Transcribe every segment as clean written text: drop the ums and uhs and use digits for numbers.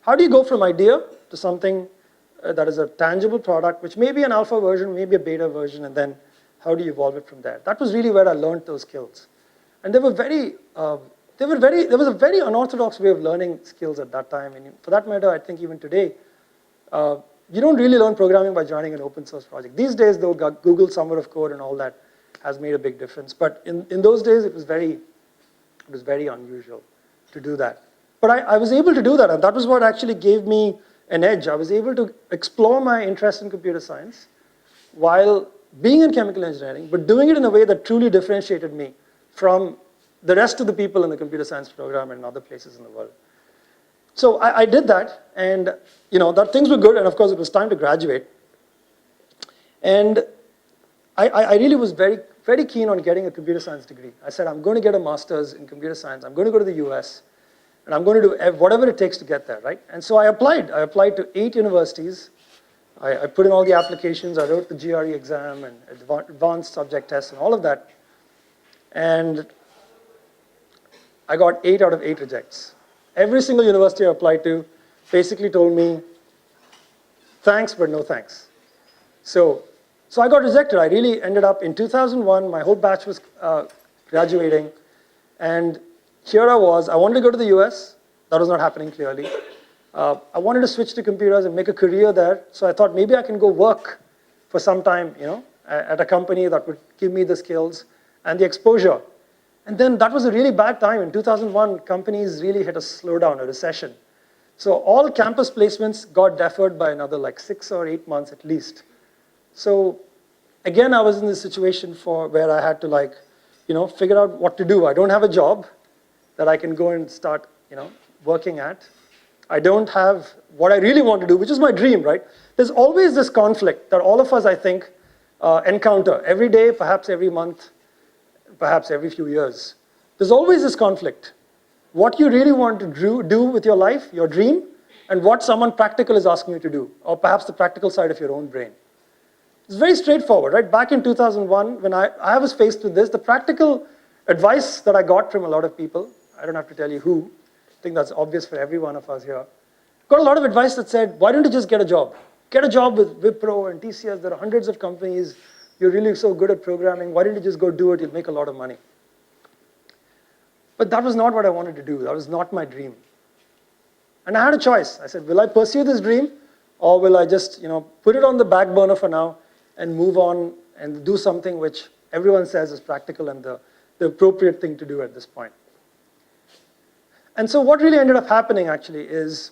How do you go from idea to something that is a tangible product, which may be an alpha version, maybe a beta version, and then how do you evolve it from there? That was really where I learned those skills. And there was a very unorthodox way of learning skills at that time. And for that matter, I think even today, you don't really learn programming by joining an open source project. These days, though, Google Summer of Code and all that has made a big difference. But in those days, it was very unusual to do that. But I was able to do that, and that was what actually gave me an edge. I was able to explore my interest in computer science while being in chemical engineering, but doing it in a way that truly differentiated me from the rest of the people in the computer science program and other places in the world. So I did that, and that things were good, and of course it was time to graduate. And I really was very, very keen on getting a computer science degree. I said, I'm going to get a master's in computer science. I'm going to go to the US, and I'm going to do whatever it takes to get there, right? And so I applied. I applied to 8 universities. I put in all the applications. I wrote the GRE exam and advanced subject tests and all of that. And I got 8 out of 8 rejects. Every single university I applied to basically told me, thanks, but no thanks. So I got rejected. I really ended up in 2001, my whole batch was graduating. And here I was. I wanted to go to the US. That was not happening clearly. I wanted to switch to computers and make a career there. So I thought maybe I can go work for some time, at a company that would give me the skills and the exposure. And then that was a really bad time. In 2001, companies really hit a slowdown, a recession. So all campus placements got deferred by another like 6 or 8 months at least. So again, I was in this situation where I had to figure out what to do. I don't have a job that I can go and start, working at. I don't have what I really want to do, which is my dream, right? There's always this conflict that all of us, I think, encounter every day, perhaps every month, perhaps every few years. There's always this conflict. What you really want to do with your life, your dream, and what someone practical is asking you to do, or perhaps the practical side of your own brain. It's very straightforward, right? Back in 2001, when I was faced with this, the practical advice that I got from a lot of people, I don't have to tell you who, I think that's obvious for every one of us here, got a lot of advice that said, why don't you just get a job? Get a job with Wipro and TCS, there are hundreds of companies, you're really so good at programming, why don't you just go do it, you'll make a lot of money. But that was not what I wanted to do, that was not my dream. And I had a choice. I said, will I pursue this dream, or will I just put it on the back burner for now and move on and do something which everyone says is practical and the appropriate thing to do at this point. And so what really ended up happening actually is,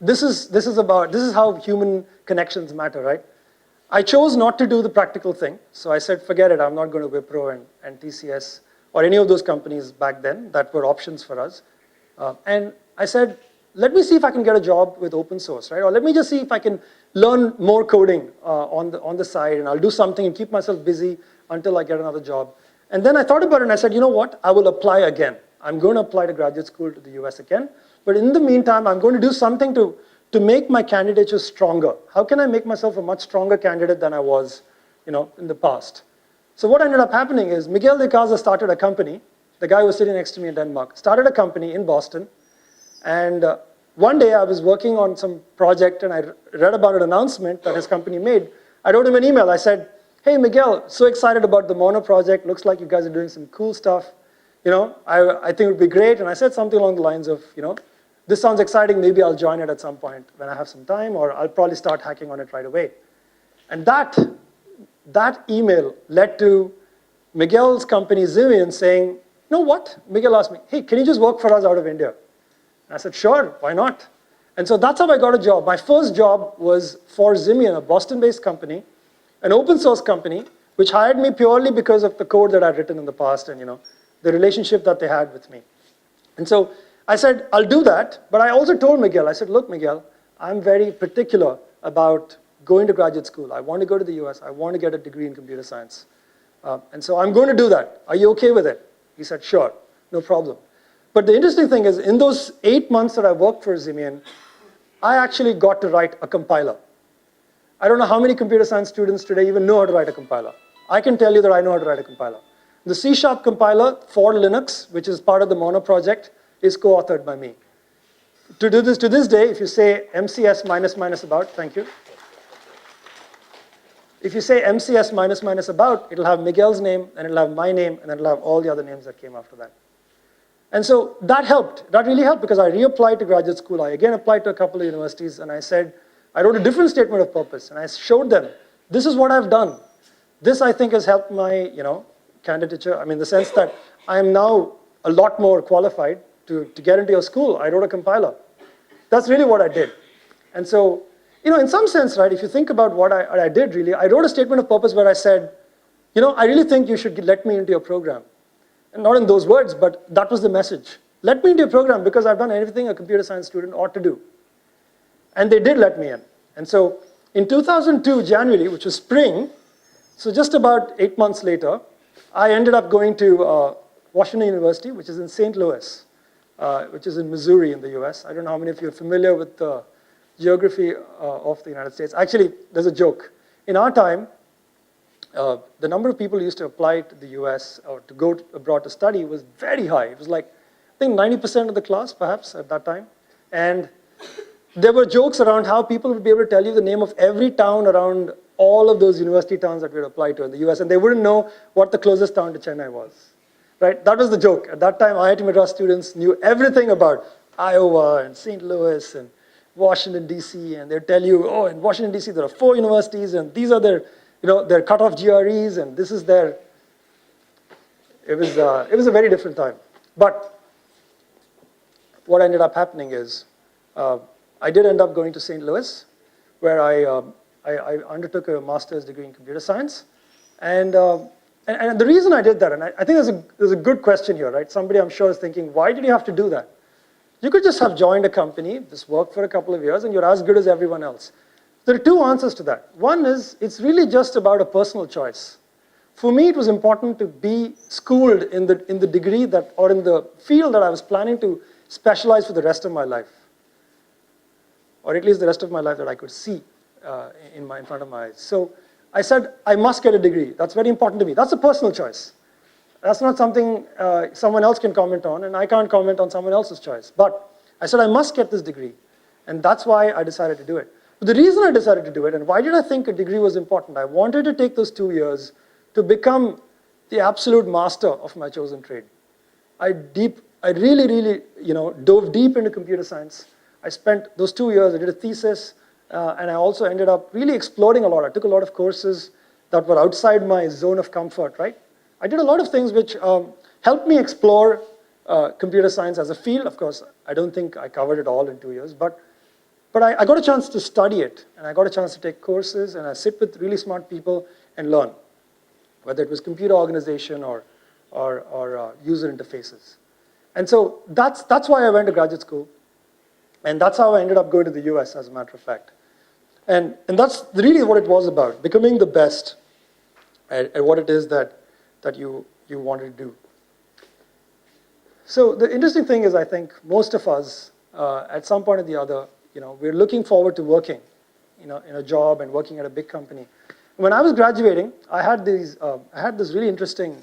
this is how human connections matter, right? I chose not to do the practical thing. So I said, forget it, I'm not going to Wipro and TCS or any of those companies back then that were options for us. And I said, let me see if I can get a job with open source, right? Or let me just see if I can learn more coding on the side, and I'll do something and keep myself busy until I get another job. And then I thought about it and I said, you know what? I will apply again. I'm going to apply to graduate school to the US again. But in the meantime, I'm going to do something to make my candidature stronger. How can I make myself a much stronger candidate than I was in the past? So what ended up happening is Miguel de Casa started a company. The guy who was sitting next to me in Denmark started a company in Boston. And one day I was working on some project and I read about an announcement that his company made. I wrote him an email. I said, hey Miguel, so excited about the Mono project. Looks like you guys are doing some cool stuff. I think it would be great. And I said something along the lines of, this sounds exciting. Maybe I'll join it at some point when I have some time, or I'll probably start hacking on it right away. And that email led to Miguel's company, Zimian, saying, you know what? Miguel asked me, hey, can you just work for us out of India? And I said, sure, why not? And so that's how I got a job. My first job was for Zimian, a Boston-based company, an open source company, which hired me purely because of the code that I'd written in the past and the relationship that they had with me. And so I said, I'll do that, but I also told Miguel, I said, look, Miguel, I'm very particular about going to graduate school. I want to go to the US. I want to get a degree in computer science. And so I'm going to do that. Are you okay with it? He said, sure, no problem. But the interesting thing is, in those 8 months that I worked for Zimian, I actually got to write a compiler. I don't know how many computer science students today even know how to write a compiler. I can tell you that I know how to write a compiler. The C# compiler for Linux, which is part of the Mono project, is co-authored by me. to do this to this day, if you say MCS minus minus about, thank you. If you say MCS minus minus about, it'll have Miguel's name, and it'll have my name, and it'll have all the other names that came after that. And so that helped. That really helped because I reapplied to graduate school. I again applied to a couple of universities, and I said, I wrote a different statement of purpose, and I showed them, this is what I've done. This, I think, has helped my candidature. I mean, in the sense that I am now a lot more qualified to get into your school. I wrote a compiler. That's really what I did. And so, in some sense, right, if you think about what I did really, I wrote a statement of purpose where I said, I really think you should let me into your program. And not in those words, but that was the message. Let me into your program because I've done everything a computer science student ought to do. And they did let me in. And so in 2002, January, which was spring, so just about 8 months later, I ended up going to Washington University, which is in St. Louis, which is in Missouri in the US. I don't know how many of you are familiar with the geography of the United States. Actually, there's a joke. In our time, the number of people who used to apply to the US or to go abroad to study was very high. It was like, I think 90% of the class, perhaps, at that time. And there were jokes around how people would be able to tell you the name of every town around all of those university towns that we would apply to in the US, and they wouldn't know what the closest town to Chennai was. Right? That was the joke. At that time, IIT Madras students knew everything about Iowa and St. Louis and Washington, D.C., and they'd tell you, oh, in Washington, D.C., there are 4 universities, and these are their their cutoff GREs, and this is their, it was a very different time. But what ended up happening is, I did end up going to St. Louis, where I undertook a master's degree in computer science. And the reason I did that, and I think there's a good question here, right? Somebody I'm sure is thinking, why did you have to do that? You could just have joined a company, just worked for a couple of years, and you're as good as everyone else. There are 2 answers to that. One is, it's really just about a personal choice. For me, it was important to be schooled in the degree that, or in the field that I was planning to specialize for the rest of my life. Or at least the rest of my life that I could see in front of my eyes. So I said, I must get a degree. That's very important to me. That's a personal choice. That's not something someone else can comment on, and I can't comment on someone else's choice. But I said, I must get this degree. And that's why I decided to do it. But the reason I decided to do it, and why did I think a degree was important? I wanted to take those 2 years to become the absolute master of my chosen trade. I really, dove deep into computer science. I spent those 2 years, I did a thesis, and I also ended up really exploring a lot. I took a lot of courses that were outside my zone of comfort, right? I did a lot of things which helped me explore computer science as a field. Of course, I don't think I covered it all in 2 years, but I got a chance to study it, and I got a chance to take courses, and I sit with really smart people and learn, whether it was computer organization or user interfaces. And so that's why I went to graduate school, and that's how I ended up going to the US, as a matter of fact. And that's really what it was about, becoming the best at what it is that you wanted to do. So the interesting thing is, I think most of us, at some point or the other, we're looking forward to working, in a job and working at a big company. When I was graduating, I had this really interesting,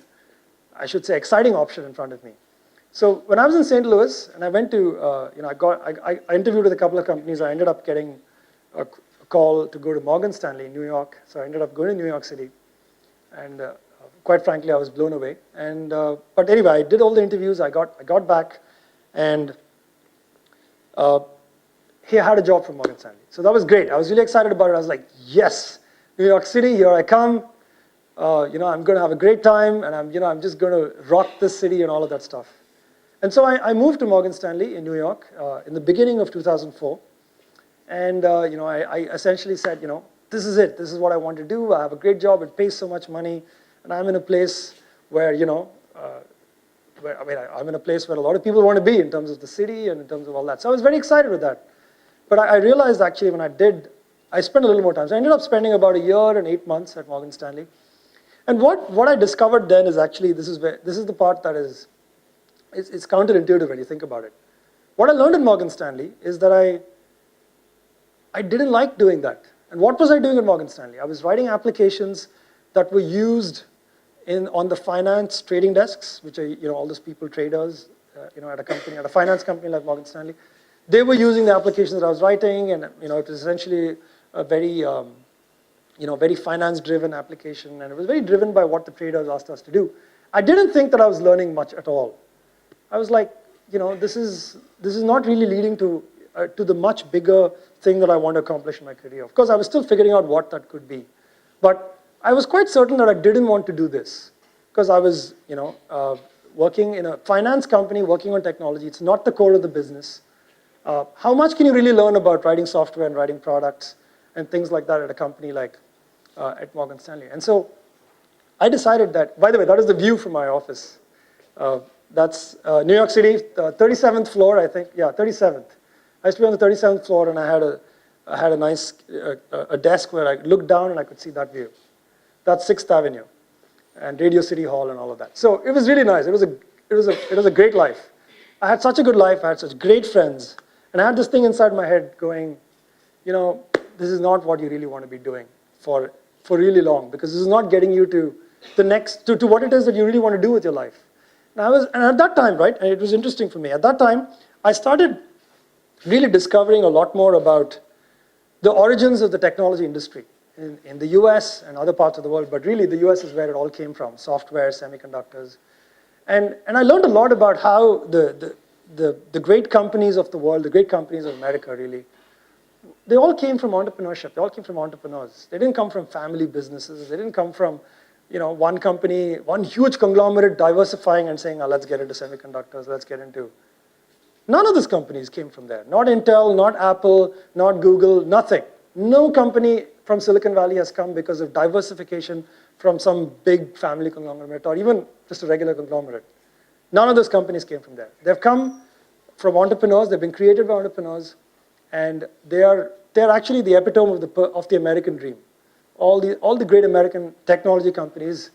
I should say, exciting option in front of me. So when I was in St. Louis, and I went to, I interviewed with a couple of companies. I ended up getting a call to go to Morgan Stanley in New York. So I ended up going to New York City, and quite frankly, I was blown away. And but anyway, I did all the interviews. I got back, and he had a job from Morgan Stanley. So that was great. I was really excited about it. I was like, yes, New York City, here I come. I'm going to have a great time, and I'm just going to rock this city and all of that stuff. And so I moved to Morgan Stanley in New York in the beginning of 2004. And I essentially said, this is it. This is what I want to do. I have a great job. It pays so much money, and I'm in a place where I'm in a place where a lot of people want to be in terms of the city and in terms of all that. So I was very excited with that. But I realized actually when I spent a little more time. So I ended up spending about 1 year and 8 months at Morgan Stanley. And what I discovered then is actually, this is the part that is, it's counterintuitive when you think about it. What I learned in Morgan Stanley is that I didn't like doing that. And what was I doing at Morgan Stanley? I was writing applications that were used on the finance trading desks, which are all those people, traders, at a finance company like Morgan Stanley. they were using the applications that I was writing, and it was essentially a very, very finance-driven application, and it was very driven by what the traders asked us to do. I didn't think that I was learning much at all. I was like, this is not really leading to the much bigger thing that I want to accomplish in my career. Of course, I was still figuring out what that could be, but I was quite certain that I didn't want to do this because I was, working in a finance company, working on technology. It's not the core of the business. How much can you really learn about writing software and writing products and things like that at a company like at Morgan Stanley? And so I decided that, by the way, that is the view from my office. That's New York City, 37th floor, I think. Yeah, 37th. I used to be on the 37th floor, and I had a nice a desk where I looked down and I could see that view. That's 6th Avenue and Radio City Hall and all of that. So it was really nice. It was a great life. I had such a good life. I had such great friends. And I had this thing inside my head going, this is not what you really want to be doing for really long, because this is not getting you to the next, to what it is that you really want to do with your life. And at that time, right, and it was interesting for me, at that time, I started really discovering a lot more about the origins of the technology industry in the US and other parts of the world, but really the US is where it all came from, software, semiconductors. And I learned a lot about how the great companies of the world, the great companies of America really, they all came from entrepreneurship. They all came from entrepreneurs. They didn't come from family businesses. They didn't come from one company, one huge conglomerate diversifying and saying, let's get into semiconductors, let's get into. None of these companies came from there. Not Intel, not Apple, not Google, nothing. No company from Silicon Valley has come because of diversification from some big family conglomerate or even just a regular conglomerate. None of those companies came from there. They've come from entrepreneurs. They've been created by entrepreneurs, and they're actually the epitome of the American dream. All the great American technology companies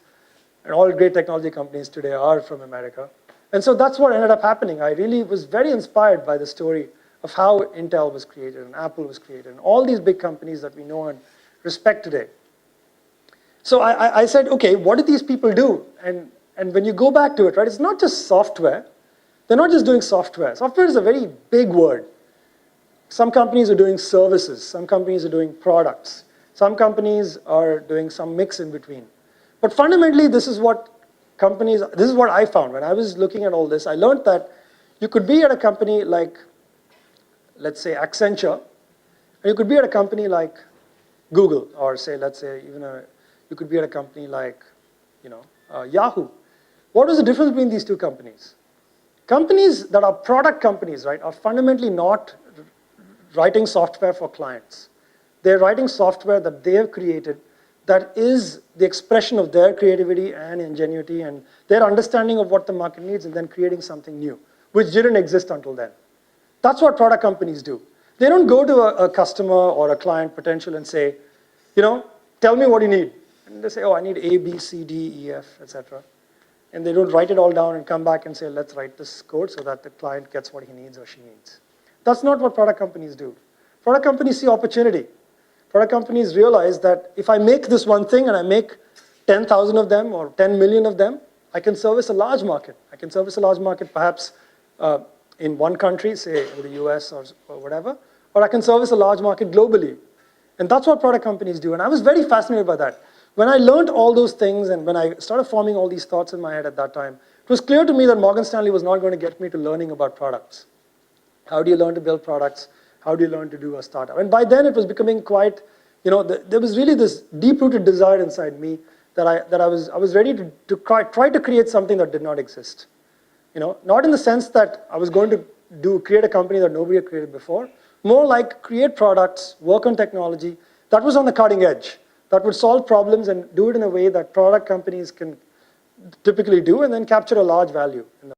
and all great technology companies today are from America. And so that's what ended up happening. I really was very inspired by the story of how Intel was created and Apple was created and all these big companies that we know and respect today. So I said, okay, what do these people do? And when you go back to it, right, it's not just software. They're not just doing software. Software is a very big word. Some companies are doing services. Some companies are doing products. Some companies are doing some mix in between. But fundamentally, this is what I found. When I was looking at all this, I learned that you could be at a company like, let's say, Accenture, and you could be at a company like Google, or let's say, you could be at a company like, Yahoo. What is the difference between these two companies? Companies that are product companies, right, are fundamentally not writing software for clients. They're writing software that they have created that is the expression of their creativity and ingenuity and their understanding of what the market needs and then creating something new, which didn't exist until then. That's what product companies do. They don't go to a customer or a client potential and say, tell me what you need. And they say, I need A, B, C, D, E, F, etc. And they don't write it all down and come back and say, let's write this code so that the client gets what he needs or she needs. That's not what product companies do. Product companies see opportunity. Product companies realize that if I make this one thing and I make 10,000 of them or 10 million of them, I can service a large market. I can service a large market perhaps in one country, say in the US or whatever, or I can service a large market globally. And that's what product companies do. And I was very fascinated by that. When I learned all those things and when I started forming all these thoughts in my head at that time, it was clear to me that Morgan Stanley was not going to get me to learning about products. How do you learn to build products? How do you learn to do a startup? And by then it was becoming quite, there was really this deep-rooted desire inside me that I was ready to try to create something that did not exist. Not in the sense that I was going to create a company that nobody had created before, more like create products, work on technology that was on the cutting edge, that would solve problems and do it in a way that product companies can typically do and then capture a large value in the